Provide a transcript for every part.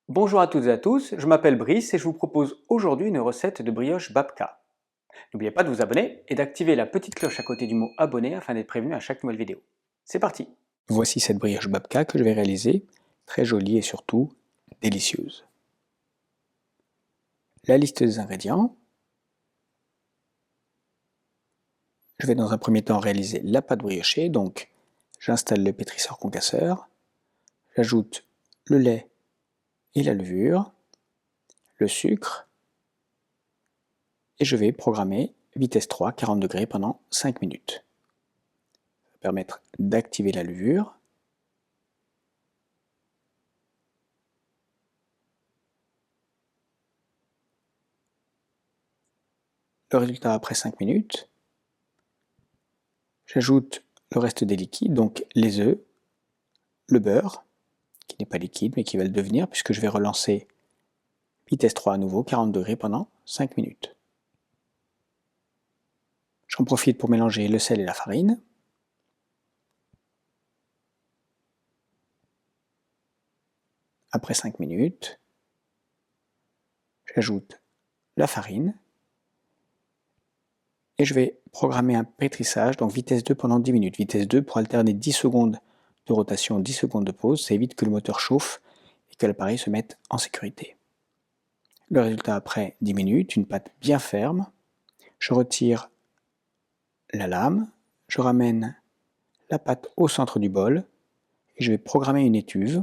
Bonjour à toutes et à tous, je m'appelle Brice et je vous propose aujourd'hui une recette de brioche babka. N'oubliez pas de vous abonner et d'activer la petite cloche à côté du mot abonné afin d'être prévenu à chaque nouvelle vidéo. C'est parti! Voici cette brioche babka que je vais réaliser, très jolie et surtout délicieuse. La liste des ingrédients. Je vais dans un premier temps réaliser la pâte briochée, donc j'installe le pétrisseur concasseur, j'ajoute le lait et la levure, le sucre, et je vais programmer vitesse 3, 40 degrés pendant 5 minutes. Ça va permettre d'activer la levure. Le résultat après 5 minutes, j'ajoute le reste des liquides, donc les œufs, le beurre, qui n'est pas liquide mais qui va le devenir puisque je vais relancer vitesse 3 à nouveau, 40 degrés pendant 5 minutes. J'en profite pour mélanger le sel et la farine. Après 5 minutes, j'ajoute la farine et je vais programmer un pétrissage, donc vitesse 2 pendant 10 minutes. Vitesse 2 pour alterner 10 secondes de rotation, 10 secondes de pause, ça évite que le moteur chauffe et que l'appareil se mette en sécurité. Le résultat après 10 minutes, une pâte bien ferme. Je retire la lame, je ramène la pâte au centre du bol et je vais programmer une étuve,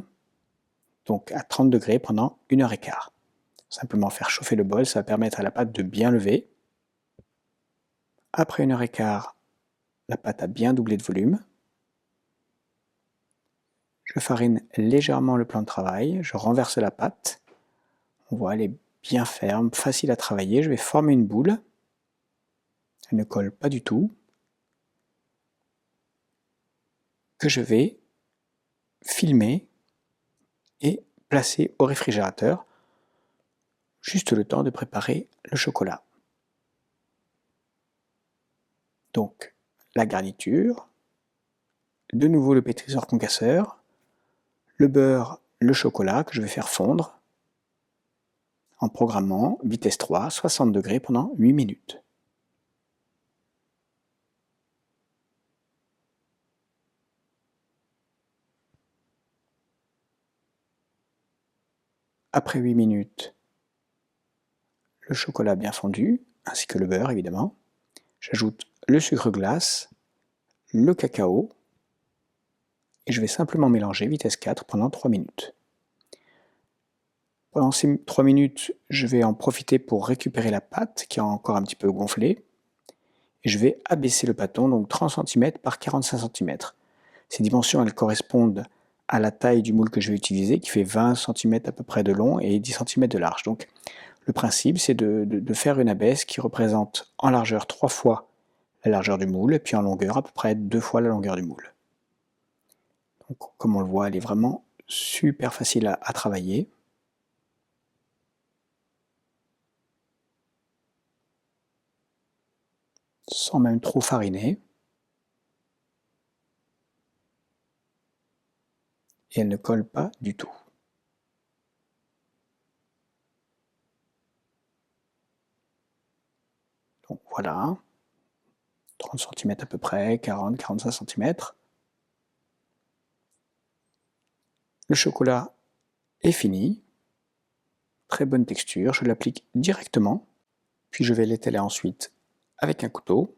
donc à 30 degrés pendant 1h15. Simplement faire chauffer le bol, ça va permettre à la pâte de bien lever. Après 1h15, la pâte a bien doublé de volume. Je farine légèrement le plan de travail, je renverse la pâte. On voit, elle est bien ferme, facile à travailler. Je vais former une boule. Elle ne colle pas du tout. Que je vais filmer et placer au réfrigérateur, juste le temps de préparer le chocolat. Donc la garniture, de nouveau le pétrisseur concasseur, le beurre, le chocolat que je vais faire fondre en programmant vitesse 3, 60 degrés pendant 8 minutes. Après 8 minutes, le chocolat bien fondu, ainsi que le beurre évidemment. J'ajoute le sucre glace, le cacao, et je vais simplement mélanger vitesse 4 pendant 3 minutes. Pendant ces 3 minutes, je vais en profiter pour récupérer la pâte qui a encore un petit peu gonflé. Et je vais abaisser le pâton, donc 30 cm par 45 cm. Ces dimensions, elles correspondent à la taille du moule que je vais utiliser, qui fait 20 cm à peu près de long et 10 cm de large. Donc le principe, c'est de faire une abaisse qui représente en largeur 3 fois la largeur du moule, et puis en longueur à peu près 2 fois la longueur du moule. Donc, comme on le voit, elle est vraiment super facile à travailler. Sans même trop fariner. Et elle ne colle pas du tout. Donc voilà, 30 cm à peu près, 40-45 cm. Le chocolat est fini, très bonne texture, je l'applique directement, puis je vais l'étaler ensuite avec un couteau.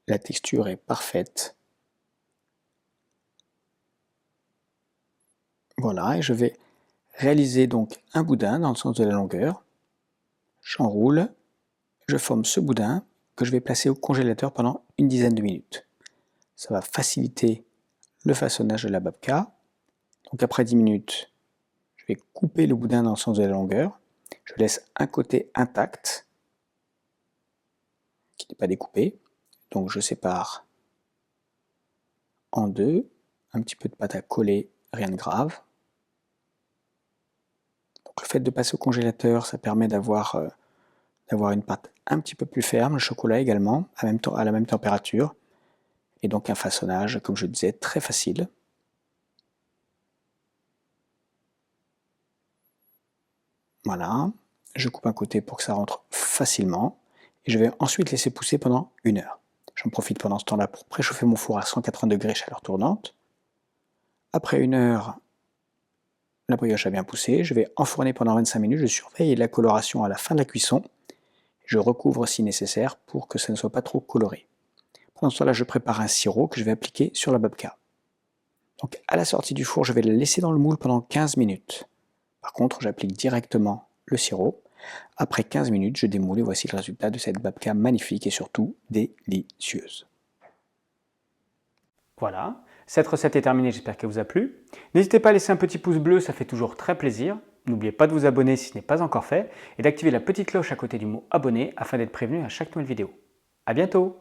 La texture est parfaite. Voilà, et je vais réaliser donc un boudin dans le sens de la longueur. J'enroule, je forme ce boudin que je vais placer au congélateur pendant une dizaine de minutes. Ça va faciliter le façonnage de la babka. Donc après 10 minutes, je vais couper le boudin dans le sens de la longueur. Je laisse un côté intact, qui n'est pas découpé. Donc je sépare en deux, un petit peu de pâte à coller, rien de grave. Donc le fait de passer au congélateur, ça permet d'avoir une pâte un petit peu plus ferme, le chocolat également, à la même température. Et donc un façonnage, comme je disais, très facile. Voilà, je coupe un côté pour que ça rentre facilement. Et je vais ensuite laisser pousser pendant 1 heure. J'en profite pendant ce temps-là pour préchauffer mon four à 180 degrés chaleur tournante. Après 1 heure, la brioche a bien poussé, je vais enfourner pendant 25 minutes, je surveille la coloration à la fin de la cuisson. Je recouvre si nécessaire pour que ça ne soit pas trop coloré. Pendant ce temps-là, je prépare un sirop que je vais appliquer sur la babka. Donc à la sortie du four, je vais le laisser dans le moule pendant 15 minutes. Par contre, j'applique directement le sirop. Après 15 minutes, je démoule et voici le résultat de cette babka magnifique et surtout délicieuse. Voilà, cette recette est terminée, j'espère qu'elle vous a plu. N'hésitez pas à laisser un petit pouce bleu, ça fait toujours très plaisir. N'oubliez pas de vous abonner si ce n'est pas encore fait et d'activer la petite cloche à côté du mot abonner afin d'être prévenu à chaque nouvelle vidéo. A bientôt!